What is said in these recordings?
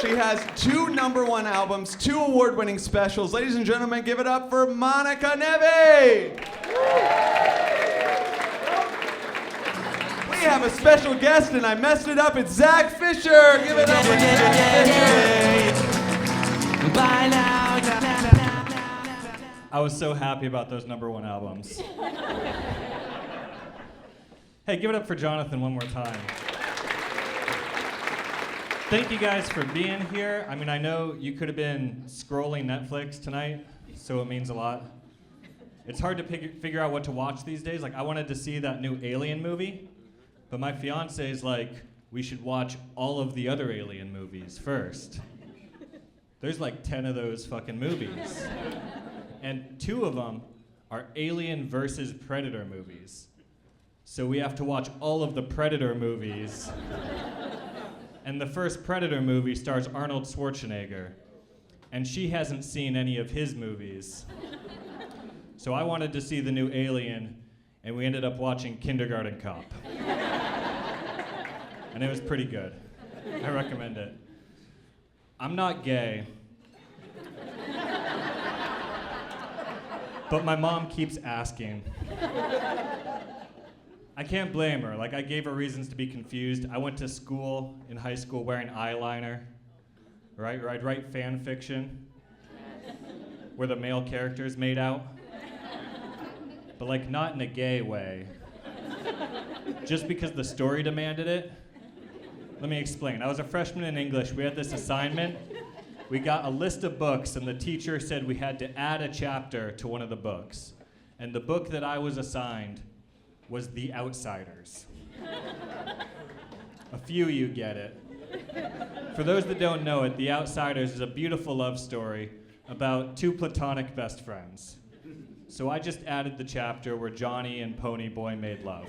She has 2 #1 albums, 2 award-winning specials. Ladies and gentlemen, give it up for Monica Neve! We have a special guest, and I messed it up. It's Xack Fischer. Give it up for Xack Fischer. I was so happy about those #1 albums. Hey, give it up for Jonathan one more time. Thank you guys for being here. I mean, I know you could have been scrolling Netflix tonight, so it means a lot. It's hard to figure out what to watch these days. Like, I wanted to see that new Alien movie, but my fiance is like, we should watch all of the other Alien movies first. There's like 10 of those fucking movies. And 2 of them are Alien versus Predator movies. So we have to watch all of the Predator movies. And the first Predator movie stars Arnold Schwarzenegger. And she hasn't seen any of his movies. So I wanted to see the new Alien, and we ended up watching Kindergarten Cop. And it was pretty good. I recommend it. I'm not gay. But my mom keeps asking. I can't blame her. Like, I gave her reasons to be confused. I went to school in high school wearing eyeliner. Right? I'd write fan fiction where the male characters made out. But like, not in a gay way. Just because the story demanded it. Let me explain. I was a freshman in English. We had this assignment. We got a list of books, and the teacher said we had to add a chapter to one of the books. And the book that I was assigned was The Outsiders. A few of you get it. For those that don't know it, The Outsiders is a beautiful love story about 2 platonic best friends. So I just added the chapter where Johnny and Pony Boy made love.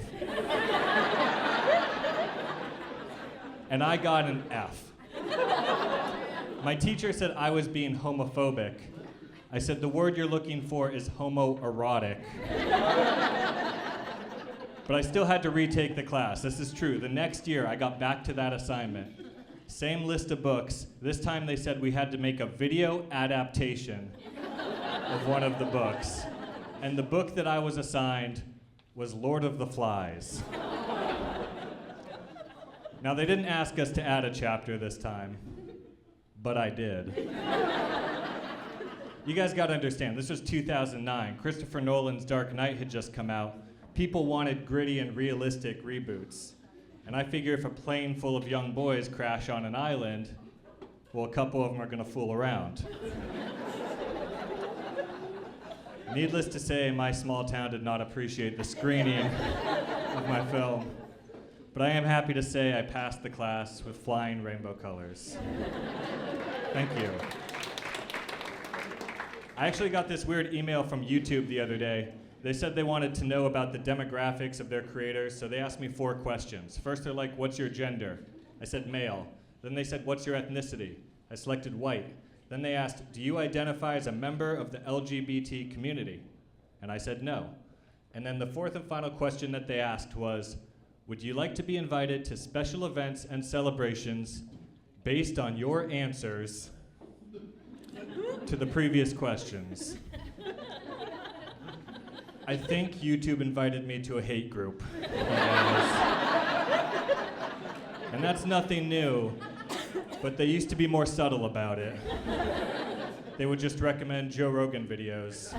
And I got an F. My teacher said I was being homophobic. I said, the word you're looking for is homoerotic. But I still had to retake the class. This is true. The next year, I got back to that assignment. Same list of books. This time they said we had to make a video adaptation of one of the books. And the book that I was assigned was Lord of the Flies. Now, they didn't ask us to add a chapter this time, but I did. You guys gotta understand, this was 2009. Christopher Nolan's Dark Knight had just come out. People wanted gritty and realistic reboots. And I figure if a plane full of young boys crash on an island, well, a couple of them are gonna fool around. Needless to say, my small town did not appreciate the screening of my film. But I am happy to say I passed the class with flying rainbow colors. Thank you. I actually got this weird email from YouTube the other day. They said they wanted to know about the demographics of their creators, so they asked me 4 questions. First, they're like, what's your gender? I said male. Then they said, what's your ethnicity? I selected white. Then they asked, do you identify as a member of the LGBT community? And I said no. And then the 4th and final question that they asked was, would you like to be invited to special events and celebrations based on your answers to the previous questions? I think YouTube invited me to a hate group. And that's nothing new, but they used to be more subtle about it. They would just recommend Joe Rogan videos.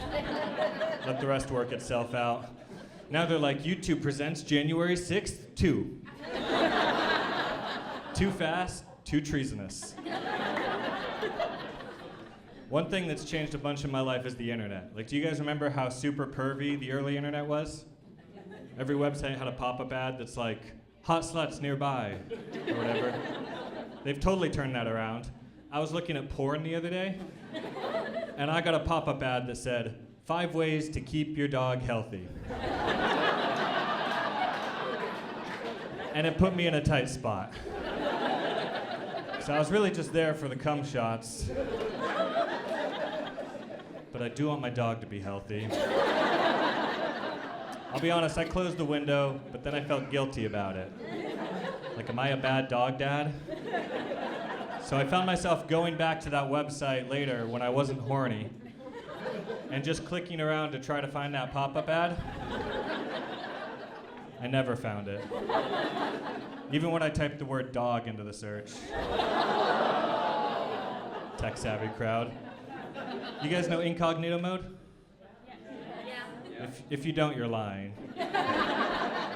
Let the rest work itself out. Now they're like, YouTube presents January 6th, 2. Too fast, too treasonous. One thing that's changed a bunch in my life is the internet. Like, do you guys remember how super pervy the early internet was? Every website had a pop-up ad that's like, hot sluts nearby, or whatever. They've totally turned that around. I was looking at porn the other day, and I got a pop-up ad that said, 5 ways to keep your dog healthy. And it put me in a tight spot. So I was really just there for the cum shots. But I do want my dog to be healthy. I'll be honest, I closed the window, but then I felt guilty about it. Like, am I a bad dog dad? So I found myself going back to that website later when I wasn't horny and just clicking around to try to find that pop-up ad. I never found it. Even when I typed the word dog into the search. Tech-savvy crowd. You guys know incognito mode? If you don't, you're lying.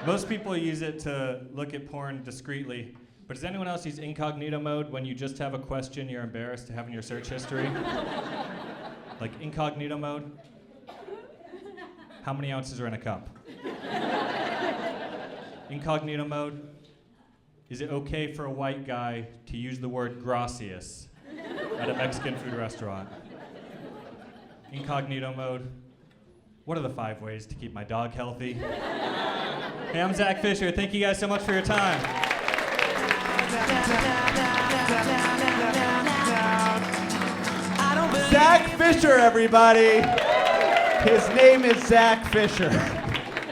Most people use it to look at porn discreetly, but does anyone else use incognito mode when you just have a question you're embarrassed to have in your search history? Like incognito mode? How many ounces are in a cup? Incognito mode? Is it okay for a white guy to use the word gracias at a Mexican food restaurant? Incognito mode? What are the 5 ways to keep my dog healthy? Hey, I'm Xack Fischer. Thank you guys so much for your time. Xack Fischer, everybody. His name is Xack Fischer.